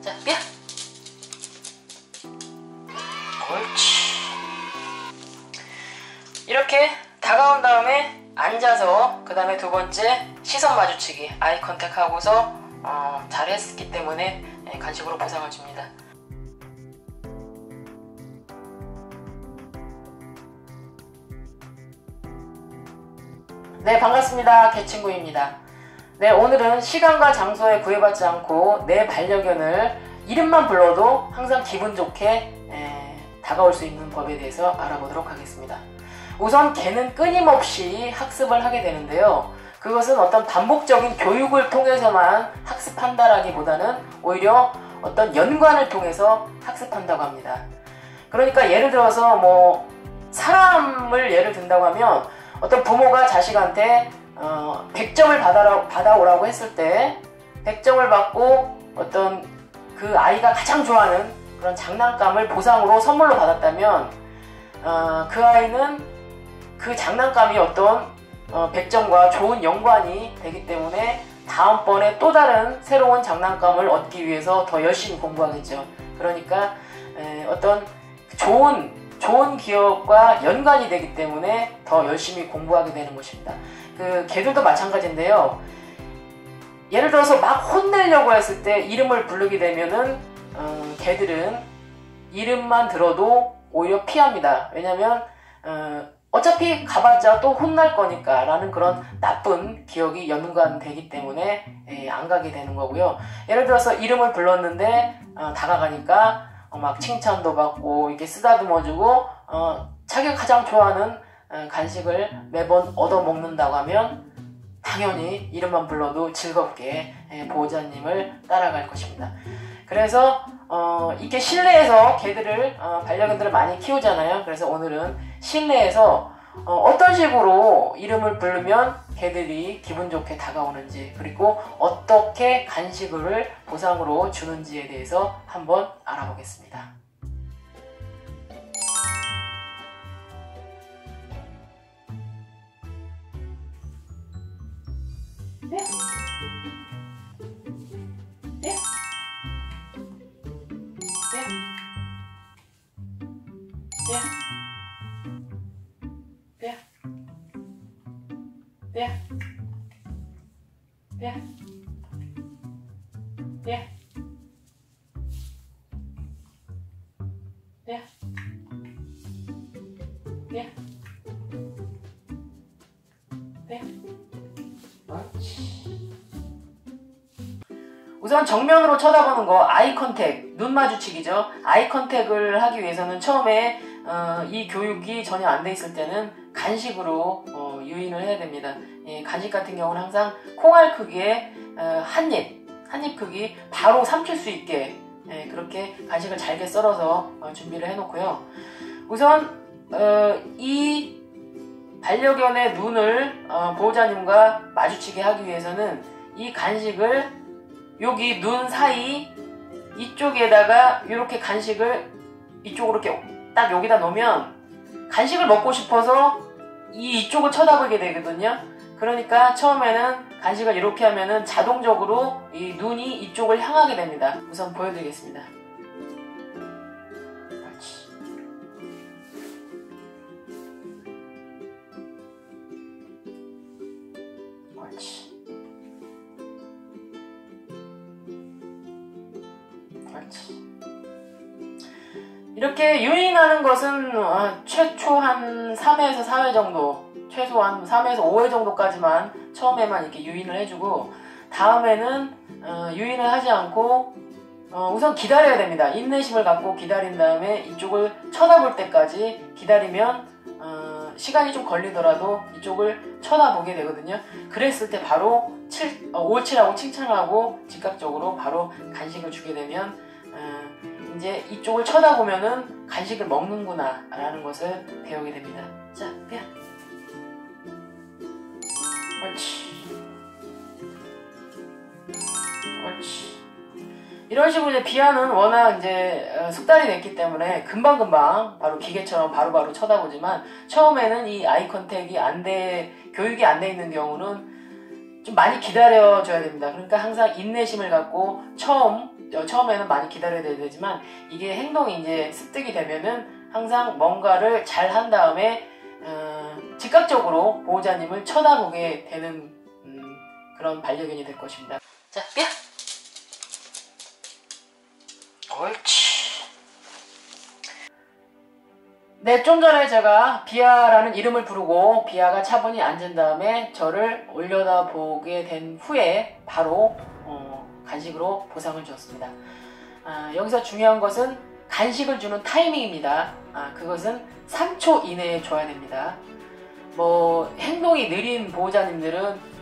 자, 삐야. 옳지. 이렇게 다가온 다음에 앉아서 그 다음에 두 번째 시선 마주치기 아이 컨택 하고서 잘했기 때문에 간식으로 보상을 줍니다. 네, 반갑습니다. 개친구입니다. 네, 오늘은 시간과 장소에 구애받지 않고 내 반려견을 이름만 불러도 항상 기분 좋게 다가올 수 있는 법에 대해서 알아보도록 하겠습니다. 우선 개는 끊임없이 학습을 하게 되는데요. 그것은 어떤 반복적인 교육을 통해서만 학습한다라기보다는 오히려 어떤 연관을 통해서 학습한다고 합니다. 그러니까 예를 들어서 사람을 예를 든다고 하면 어떤 부모가 자식한테 100점을 받아오라고 했을 때 100점을 받고 어떤 그 아이가 가장 좋아하는 그런 장난감을 보상으로 선물로 받았다면 그 아이는 그 장난감이 어떤 100점과 좋은 연관이 되기 때문에 다음번에 또 다른 새로운 장난감을 얻기 위해서 더 열심히 공부하겠죠. 그러니까 어떤 좋은 기억과 연관이 되기 때문에 더 열심히 공부하게 되는 것입니다. 그 개들도 마찬가지인데요. 예를 들어서 막 혼내려고 했을 때 이름을 부르게 되면은 개들은 이름만 들어도 오히려 피합니다. 왜냐면 어차피 가봤자 또 혼날 거니까 라는 그런 나쁜 기억이 연관되기 때문에 안 가게 되는 거고요. 예를 들어서 이름을 불렀는데 다가가니까 막 칭찬도 받고 이렇게 쓰다듬어주고 자기가 가장 좋아하는 간식을 매번 얻어먹는다고 하면 당연히 이름만 불러도 즐겁게 보호자님을 따라갈 것입니다. 그래서 이렇게 실내에서 개들을 반려견들을 많이 키우잖아요. 그래서 오늘은 실내에서 어떤 식으로 이름을 부르면 개들이 기분 좋게 다가오는지, 그리고 어떻게 간식을 보상으로 주는지에 대해서 한번 알아보겠습니다. 네? 네? 네? 네? 네? 네? 네? 네? 네? 네? 네? 옳지. 우선 정면으로 쳐다보는 거 아이 컨택, 눈 마주치기죠. 아이 컨택을 하기 위해서는 처음에 이 교육이 전혀 안 돼 있을 때는 간식으로 유인을 해야 됩니다. 간식 같은 경우는 항상 콩알 크기의 한 입 크기 바로 삼킬 수 있게 그렇게 간식을 잘게 썰어서 준비를 해놓고요. 우선 이 반려견의 눈을 보호자님과 마주치게 하기 위해서는 이 간식을 여기 눈 사이 이쪽에다가 이렇게 간식을 이쪽으로 이렇게 딱 여기다 놓으면 간식을 먹고 싶어서 이쪽을 쳐다보게 되거든요. 그러니까 처음에는 간식을 이렇게 하면은 자동적으로 이 눈이 이쪽을 향하게 됩니다. 우선 보여드리겠습니다. 그렇지. 그렇지. 그렇지. 이렇게 유인하는 것은 최초 한 3회에서 4회 정도, 최소 한 3회에서 5회 정도까지만 처음에만 이렇게 유인을 해주고, 다음에는 유인을 하지 않고 우선 기다려야 됩니다. 인내심을 갖고 기다린 다음에 이쪽을 쳐다볼 때까지 기다리면 시간이 좀 걸리더라도 이쪽을 쳐다보게 되거든요. 그랬을 때 바로 옳지라고 칭찬하고 즉각적으로 바로 간식을 주게 되면 이제 이쪽을 쳐다보면은 간식을 먹는구나 라는 것을 배우게 됩니다. 자, 삐야. 옳지. 옳지. 이런 식으로 이제 비아는 워낙 이제 숙달이 됐기 때문에 금방금방 바로 기계처럼 바로바로 쳐다보지만, 처음에는 이 아이 컨택이 교육이 안 돼 있는 경우는 좀 많이 기다려줘야 됩니다. 그러니까 항상 인내심을 갖고 처음 처음에는 많이 기다려야 되지만 이게 행동이 이제 습득이 되면은 항상 뭔가를 잘 한 다음에 즉각적으로 보호자님을 쳐다보게 되는 그런 반려견이 될 것입니다. 자, 삐야! 옳지. 네, 좀 전에 제가 비아라는 이름을 부르고 비아가 차분히 앉은 다음에 저를 올려다보게 된 후에 바로 간식으로 보상을 주었습니다. 여기서 중요한 것은 간식을 주는 타이밍입니다. 그것은 3초 이내에 줘야 됩니다. 행동이 느린 보호자님들은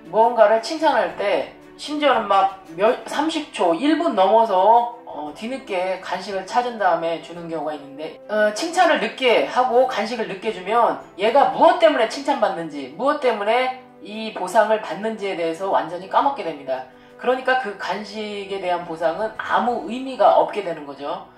무언가를 칭찬할 때 심지어는 막 30초, 1분 넘어서 뒤늦게 간식을 찾은 다음에 주는 경우가 있는데 칭찬을 늦게 하고 간식을 늦게 주면 얘가 무엇 때문에 칭찬받는지, 무엇 때문에 이 보상을 받는지에 대해서 완전히 까먹게 됩니다. 그러니까 그 간식에 대한 보상은 아무 의미가 없게 되는 거죠.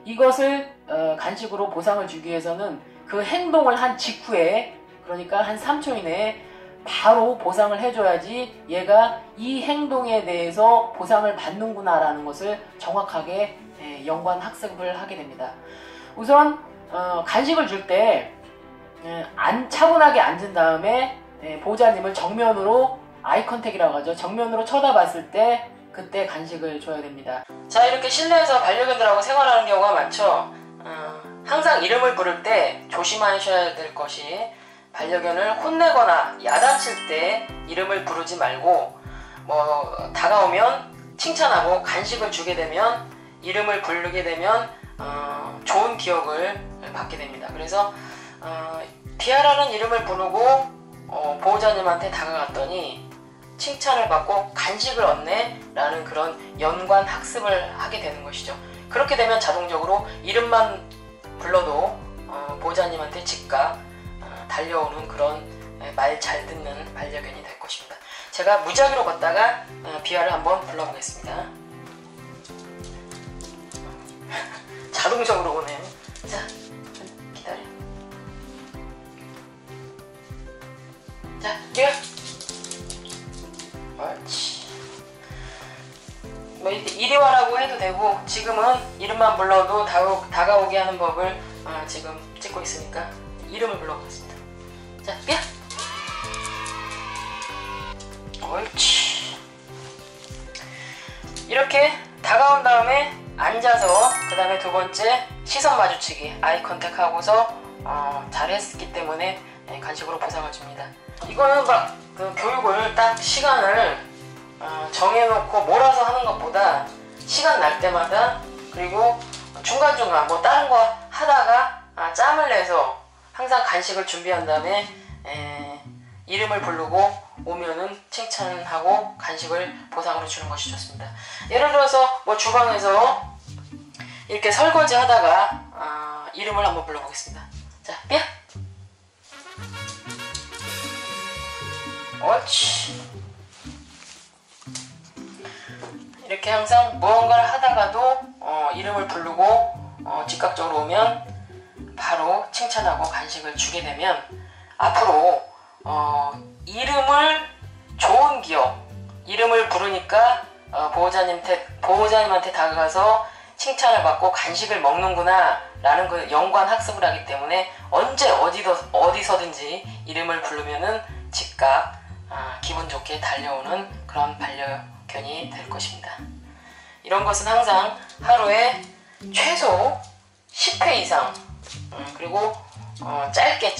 이것을 간식으로 보상을 주기 위해서는 그 행동을 한 직후에, 그러니까 한 3초 이내에 바로 보상을 해줘야지 얘가 이 행동에 대해서 보상을 받는구나 라는 것을 정확하게 연관 학습을 하게 됩니다. 우선 간식을 줄 때 차분하게 앉은 다음에 보호자님을 정면으로 아이 컨택이라고 하죠. 정면으로 쳐다봤을 때 그때 간식을 줘야 됩니다. 자, 이렇게 실내에서 반려견들하고 생활하는 경우가 많죠. 항상 이름을 부를 때 조심하셔야 될 것이, 반려견을 혼내거나 야단칠 때 이름을 부르지 말고 다가오면 칭찬하고 간식을 주게 되면, 이름을 부르게 되면 좋은 기억을 받게 됩니다. 그래서 비아라는 이름을 부르고 보호자님한테 다가갔더니 칭찬을 받고 간식을 얻네 라는 그런 연관 학습을 하게 되는 것이죠. 그렇게 되면 자동적으로 이름만 불러도 보호자님한테 즉각 달려오는 그런 말 잘 듣는 반려견이 될 것입니다. 제가 무작위로 걷다가 비아를 한번 불러보겠습니다. 자동적으로 오네요. 자, 기다려. 자, 비아. 옳지. 이리 와라고 해도 되고, 지금은 이름만 불러도 다가오게 하는 법을 지금 찍고 있으니까 이름을 불러보겠습니다. 자, 삐야! 옳지. 이렇게 다가온 다음에 앉아서 그 다음에 두 번째 시선 마주치기, 아이 컨택하고서 잘했기 때문에 간식으로 보상을 줍니다. 이거는 막 그 교육을 딱 시간을 정해놓고 몰아서 하는 것보다 시간 날 때마다, 그리고 중간중간 다른 거 하다가 짬을 내서 항상 간식을 준비한 다음에 이름을 부르고 오면은 칭찬하고 간식을 보상으로 주는 것이 좋습니다. 예를 들어서 주방에서 이렇게 설거지 하다가 이름을 한번 불러보겠습니다. 자, 삐야! 옳지. 이렇게 항상 무언가를 하다가도 이름을 부르고 즉각적으로 오면 바로 칭찬하고 간식을 주게 되면, 앞으로 이름을 좋은 기억, 이름을 부르니까 보호자님한테 다가가서 칭찬을 받고 간식을 먹는구나 라는 그 연관 학습을 하기 때문에 언제 어디서든지 이름을 부르면은 즉각 기분 좋게 달려오는 그런 반려견이 될 것입니다. 이런 것은 항상 하루에 최소 10회 이상, 그리고 짧게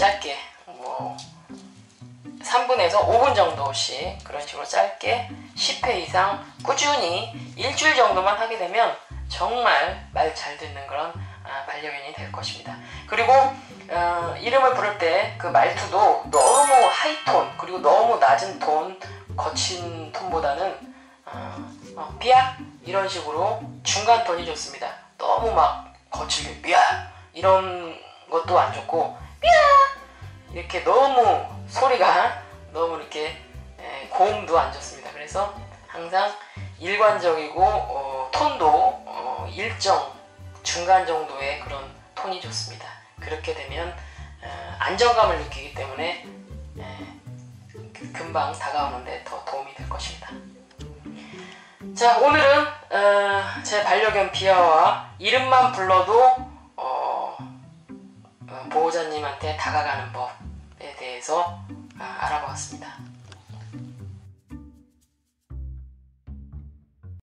3분에서 5분 정도씩 그런 식으로 짧게 10회 이상 꾸준히 일주일 정도만 하게 되면 정말 말 잘 듣는 그런 반려견이 될 것입니다. 그리고 이름을 부를 때 그 말투도 너무 하이톤, 그리고 너무 낮은 톤, 거친 톤보다는 삐야 이런 식으로 중간 톤이 좋습니다. 너무 막 거칠게 삐야 이런 것도 안 좋고, 삐야 이렇게 너무 소리가 너무 이렇게 고음도 안 좋습니다. 그래서 항상 일관적이고 톤도 일정 중간 정도의 그런 톤이 좋습니다. 그렇게 되면 안정감을 느끼기 때문에 금방 다가오는데 더 도움이 될 것입니다. 자, 오늘은 제 반려견 비아와 이름만 불러도 보호자님한테 다가가는 법에 대해서 알아보았습니다.